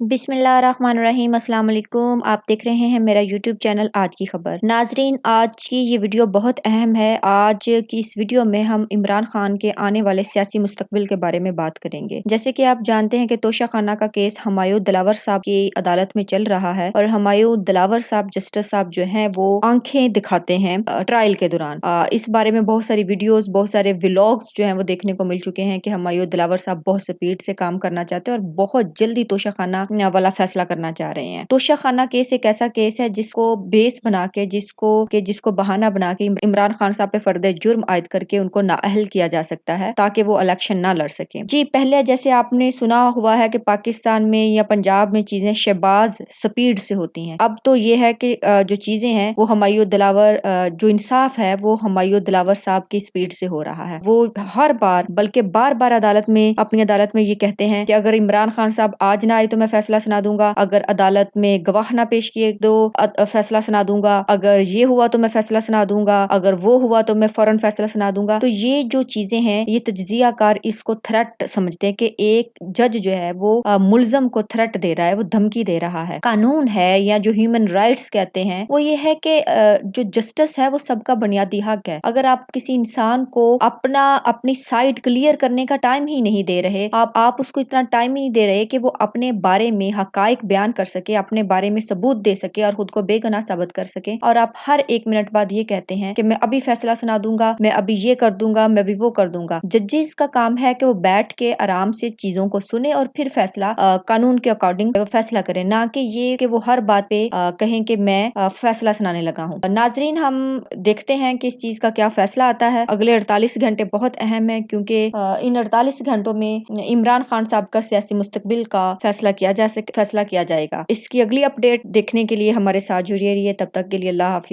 बिस्मिल्लाहिर्रहमानिर्रहीम अस्सलाम वालेकुम। आप देख रहे हैं मेरा यूट्यूब चैनल आज की खबर। नाजरीन, आज की ये वीडियो बहुत अहम है। आज की इस वीडियो में हम इमरान खान के आने वाले सियासी मुस्तकबिल के बारे में बात करेंगे। जैसे कि आप जानते हैं कि तोशा खाना का केस हुमायूं दिलावर साहब की अदालत में चल रहा है और हुमायूं दिलावर साहब जस्टिस साहब जो हैं वो आंखें दिखाते हैं ट्रायल के दौरान। इस बारे में बहुत सारी वीडियोस, बहुत सारे व्लॉग्स जो हैं वो देखने को मिल चुके हैं कि हुमायूं दिलावर साहब बहुत स्पीड से काम करना चाहते हैं और बहुत जल्दी तोशा खाना वाला फैसला करना चाह रहे हैं। तोशा खाना केस एक ऐसा केस है जिसको बेस बना के जिसको बहाना बना के इमरान खान साहब पे फर्द जुर्म आयद करके उनको नाअहल किया जा सकता है ताकि वो इलेक्शन ना लड़ सके। जी, पहले जैसे आपने सुना हुआ है कि पाकिस्तान में या पंजाब में चीजें शहबाज स्पीड से होती हैं। अब तो ये है कि जो चीजें हैं वो हुमायूं दिलावर, जो इंसाफ है वो हुमायूं दिलावर साहब की स्पीड से हो रहा है। वो हर बार बल्कि बार बार अपनी अदालत में ये कहते हैं कि अगर इमरान खान साहब आज ना आए तो मैं फैसला सुना दूंगा, अगर अदालत में गवाह ना पेश किए तो फैसला सुना दूंगा, अगर ये हुआ तो मैं फैसला सुना दूंगा, अगर वो हुआ तो मैं फौरन फैसला सुना दूंगा। तो ये जो चीजें हैं ये तज्जिया कार इसको थ्रेट समझते हैं कि एक जज जो है वो मुल्जम को थ्रेट दे रहा है, वो धमकी दे रहा है। कानून है या जो ह्यूमन राइट्स कहते हैं वो ये है कि जो जस्टिस है वो सबका बुनियादी हक है। अगर आप किसी इंसान को अपनी साइड क्लियर करने का टाइम ही नहीं दे रहे, आप उसको इतना टाइम ही नहीं दे रहे कि वो अपने बारे में हकाइक बयान कर सके, अपने बारे में सबूत दे सके और खुद को बेगुनाह साबित कर सके, और आप हर एक मिनट बाद ये कहते हैं कि मैं अभी फैसला सुना दूंगा, मैं अभी ये कर दूंगा, मैं अभी वो कर दूंगा। जजेस का काम है कि वो बैठ के आराम से चीजों को सुने और फिर फैसला कानून के अकॉर्डिंग फैसला करें, ना कि ये कि वो हर बात पे कहें कि मैं फैसला सुनाने लगा हूँ। नाजरीन, हम देखते हैं कि इस चीज का क्या फैसला आता है। अगले 48 घंटे बहुत अहम है क्योंकि इन 48 घंटों में इमरान खान साहब का सियासी मुस्तकबिल का फैसला किया जाएगा। इसकी अगली अपडेट देखने के लिए हमारे साथ जुड़े रहिए। तब तक के लिए अल्लाह हाफिज।